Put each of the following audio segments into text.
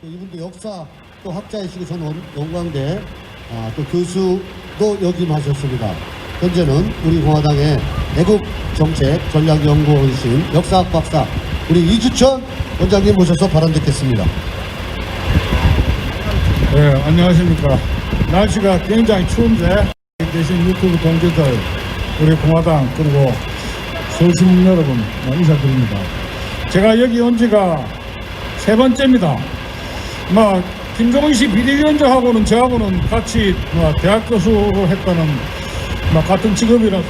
이분도 역사 또 학자이시고 전 원광대 또 교수도 역임하셨습니다. 현재는 우리 공화당의 애국정책 전략연구원이신 역사학 박사 우리 이주천 원장님 모셔서 발언 듣겠습니다. 네, 안녕하십니까. 날씨가 굉장히 추운데 계신 유튜브 동지들, 우리 공화당 그리고 서울시민 여러분 인사드립니다. 제가 여기 온 지가 세 번째입니다. 김종인 씨 비대위원장하고는 저하고는 같이 대학 교수를 했다는 같은 직업이라서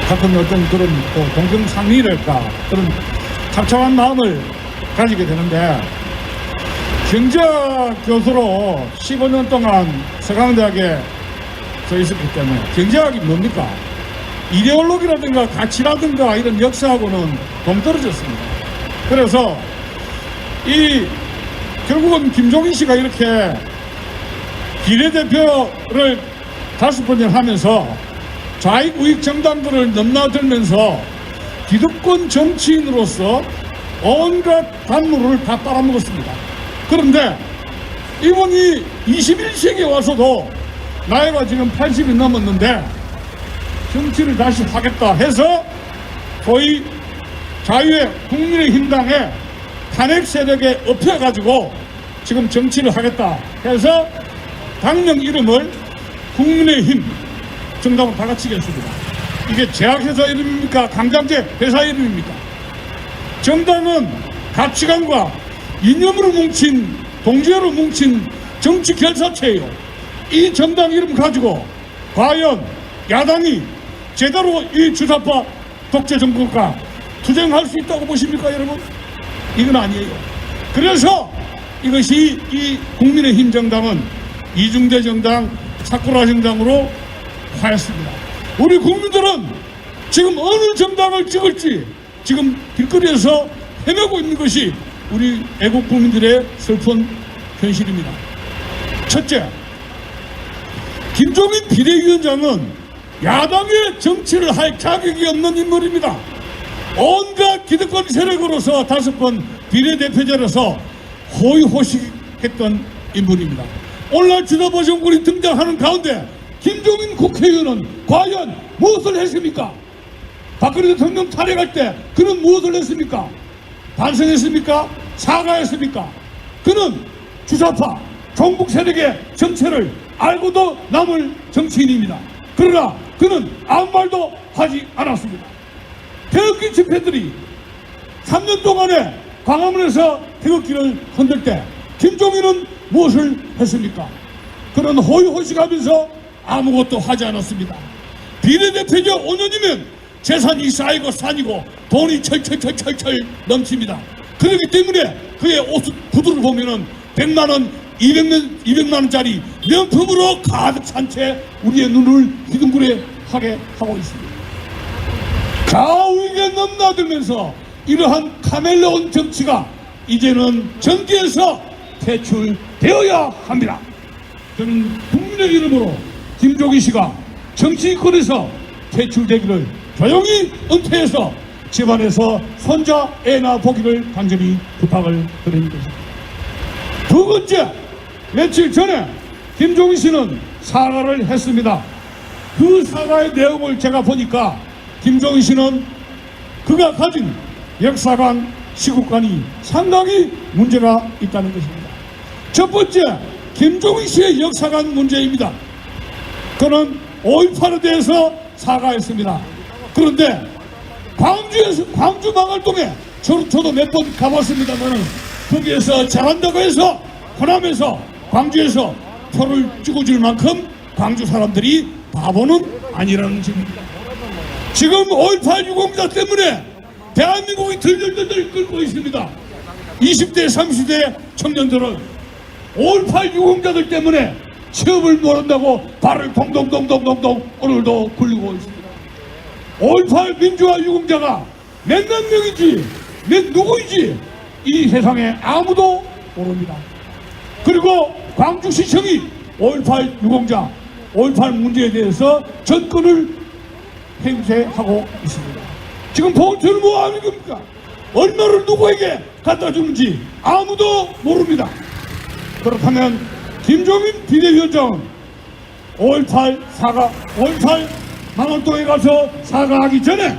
같은 어떤 그런 동정상리랄까 그런 참참한 마음을 가지게 되는데, 경제학 교수로 15년 동안 서강대학에 서 있었기 때문에 경제학이 뭡니까? 이데올로기라든가 가치라든가 이런 역사하고는 동떨어졌습니다. 그래서 결국은 김종인 씨가 이렇게 비례대표를 5번을 하면서 좌익 우익 정당들을 넘나들면서 기득권 정치인으로서 온갖 단물을 다 빨아먹었습니다. 그런데 이분이 21세기에 와서도 나이가 지금 80이 넘었는데 정치를 다시 하겠다 해서 거의 자유의 국민의힘당에 탄핵 세력에 엎여가지고 지금 정치를 하겠다 해서 당명 이름을 국민의힘 정당으로 바꿔치겠습니다. 이게 제약회사 이름입니까? 강장제 회사 이름입니까? 정당은 가치관과 이념으로 뭉친, 동지어로 뭉친 정치 결사체예요. 이 정당 이름 가지고 과연 야당이 제대로 이 주사파 독재 정권과 투쟁할 수 있다고 보십니까, 여러분? 이건 아니에요. 그래서 이것이 이 국민의힘 정당은 이중대 정당, 사쿠라 정당으로 하였습니다. 우리 국민들은 지금 어느 정당을 찍을지 지금 길거리에서 헤매고 있는 것이 우리 애국 국민들의 슬픈 현실입니다. 첫째, 김종인 비대위원장은 야당의 정치를 할 자격이 없는 인물입니다. 온갖 기득권 세력으로서 5번 비례대표제로서 호의호식했던 인물입니다. 오늘날 지도부 정권이 등장하는 가운데 김종인 국회의원은 과연 무엇을 했습니까? 박근혜 대통령 탄핵할 때 그는 무엇을 했습니까? 반성했습니까? 사과했습니까? 그는 주사파 종북 세력의 정체를 알고도 남을 정치인입니다. 그러나 그는 아무 말도 하지 않았습니다. 태극기 집회들이 3년 동안에 광화문에서 태극기를 흔들 때 김종인은 무엇을 했습니까? 그는 호의호식하면서 아무것도 하지 않았습니다. 비례대표제 5년이면 재산이 쌓이고 산이고 돈이 철철 넘칩니다. 그렇기 때문에 그의 옷 구두를 보면은 100만원, 200만원짜리 명품으로 가득 찬 채 우리의 눈을 휘둥그레 하게 하고 있습니다. 좌우에게 넘나들면서 이러한 카멜레온 정치가 이제는 정계에서 퇴출되어야 합니다. 저는 국민의 이름으로 김종인 씨가 정치권에서 퇴출되기를 조용히 은퇴해서 집안에서 손자 애나 보기를 간절히 부탁을 드리는 것입니다. 두 번째, 며칠 전에 김종인 씨는 사과를 했습니다. 그 사과의 내용을 제가 보니까 김종인 씨는 그가 가진 역사관, 시국관이 상당히 문제가 있다는 것입니다. 첫 번째, 김종인 씨의 역사관 문제입니다. 그는 5.18에 대해서 사과했습니다. 그런데 광주 망할동에 저도 몇 번 가봤습니다만 거기에서 잘한다고 해서 호남에서 광주에서 표를 찍어줄 만큼 광주 사람들이 바보는 아니라는 점입니다. 지금 5.18 유공자 때문에 대한민국이 들들들들 끓고 있습니다. 20대 30대 청년들은 5.18 유공자들 때문에 취업을 모른다고 발을 동동동동동동 오늘도 굴리고 있습니다. 5.18 민주화 유공자가 몇 명인지 몇 누구인지 이 세상에 아무도 모릅니다. 그리고 광주시청이 5.18 유공자 5.18 문제에 대해서 전권을 행세하고 있습니다. 지금 봉투를 뭐 하는 겁니까? 얼마를 누구에게 갖다 주는지 아무도 모릅니다. 그렇다면 김종인 비대위원장은 5.18 망원동에 가서 사과하기 전에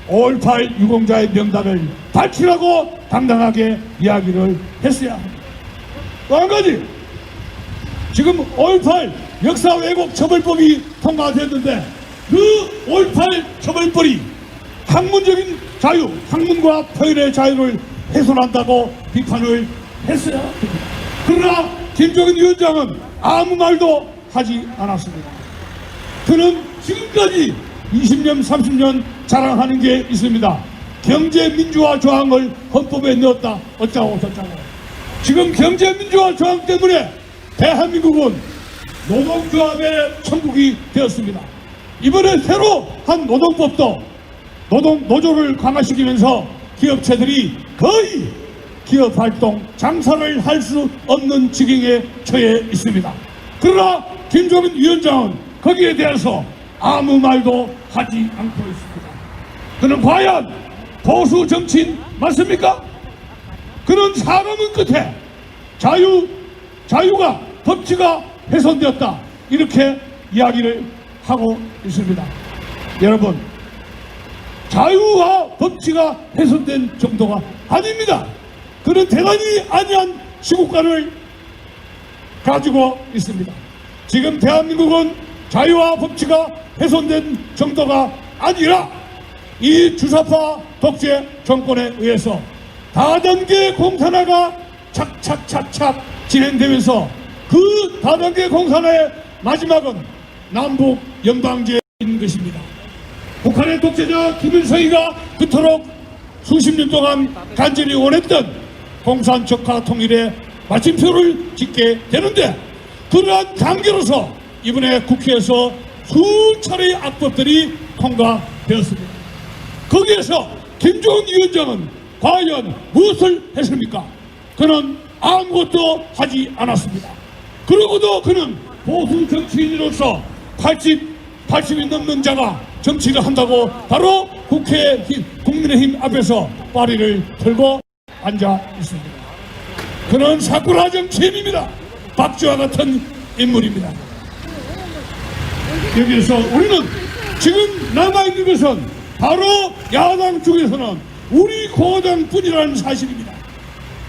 5.18 유공자의 명단을 밝히라고 당당하게 이야기를 했어야 합니다. 또 한 가지, 지금 5.18 역사 왜곡 처벌법이 통과됐는데 그 5.18 처벌법이 학문적인 자유, 학문과 표현의 자유를 훼손한다고 비판을 했어야 합니다. 그러나 김종인 위원장은 아무 말도 하지 않았습니다. 그는 지금까지 20년, 30년 자랑하는 게 있습니다. 경제민주화 조항을 헌법에 넣었다. 어쩌고 저쩌고. 지금 경제민주화 조항 때문에 대한민국은 노동조합의 천국이 되었습니다. 이번에 새로 한 노동법도 노조를 강화시키면서 기업체들이 거의 기업활동, 장사를 할 수 없는 지경에 처해 있습니다. 그러나 김종인 위원장은 거기에 대해서 아무 말도 하지 않고 있습니다. 그는 과연 보수 정치인 맞습니까? 그는 사람은 끝에 자유가 법치가 훼손되었다 이렇게 이야기를 하고 있습니다. 여러분, 자유와 법치가 훼손된 정도가 아닙니다. 그는 대단히 안이한 시국관을 가지고 있습니다. 지금 대한민국은 자유와 법치가 훼손된 정도가 아니라 이 주사파 독재 정권에 의해서 다단계 공산화가 착착착착 진행되면서 그 다단계 공산화의 마지막은 남북 연방제인 것입니다. 북한의 독재자 김일성이가 그토록 수십 년 동안 간절히 원했던 공산적화 통일의 마침표를 짓게 되는데, 그러한 단계로서 이번에 국회에서 수차례의 악법들이 통과되었습니다. 거기에서 김종인 위원장은 과연 무엇을 했습니까? 그는 아무것도 하지 않았습니다. 그러고도 그는 보수 정치인으로서 80이 넘는 자가 정치를 한다고 바로 국민의힘 앞에서 파리를 들고 앉아 있습니다. 그는 사쿠라 정치인입니다. 박쥐와 같은 인물입니다. 여기에서 우리는 지금 남아있는 것은 바로 야당 쪽에서는 우리 공화당뿐이라는 사실입니다.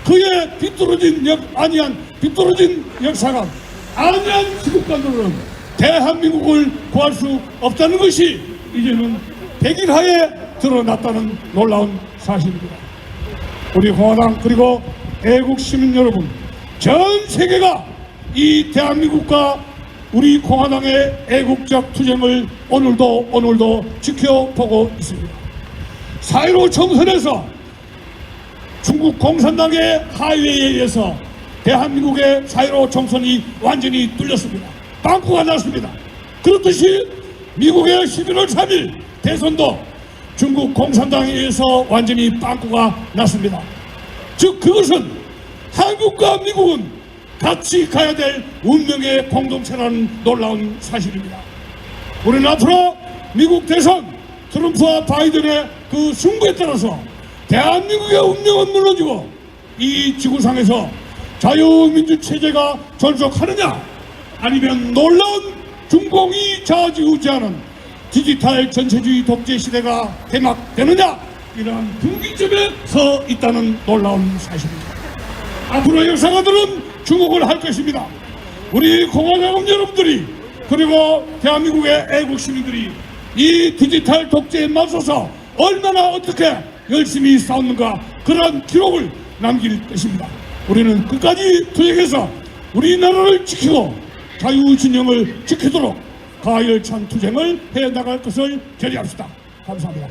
그의 비뚤어진 역사관, 안이한 지국관으로는 대한민국을 구할 수 없다는 것이 이제는 백일하에 드러났다는 놀라운 사실입니다. 우리 공화당 그리고 애국 시민 여러분, 전 세계가 이 대한민국과 우리 공화당의 애국적 투쟁을 오늘도 지켜보고 있습니다. 4.15 총선에서 중국 공산당의 하위에 의해서 대한민국의 4.15 총선이 완전히 뚫렸습니다. 빵꾸가 났습니다. 그렇듯이 미국의 11월 3일 대선도 중국 공산당에 의해서 완전히 빵꾸가 났습니다. 즉 그것은 한국과 미국은 같이 가야 될 운명의 공동체라는 놀라운 사실입니다. 우리는 앞으로 미국 대선 트럼프와 바이든의 그 승부에 따라서 대한민국의 운명은 무너지고 이 지구상에서 자유민주 체제가 존속하느냐, 아니면 놀라운 중공이 좌지우지하는 디지털 전체주의 독재 시대가 개막되느냐, 이러한 분기점에 서 있다는 놀라운 사실입니다. 앞으로 역사가들은 주목을 할 것입니다. 우리 공화당 여러분들이 그리고 대한민국의 애국 시민들이 이 디지털 독재에 맞서서 얼마나 어떻게 열심히 싸웠는가, 그런 기록을 남길 것입니다. 우리는 끝까지 투쟁해서 우리나라를 지키고 자유진영을 지키도록 가열찬 투쟁을 해나갈 것을 결의합시다. 감사합니다.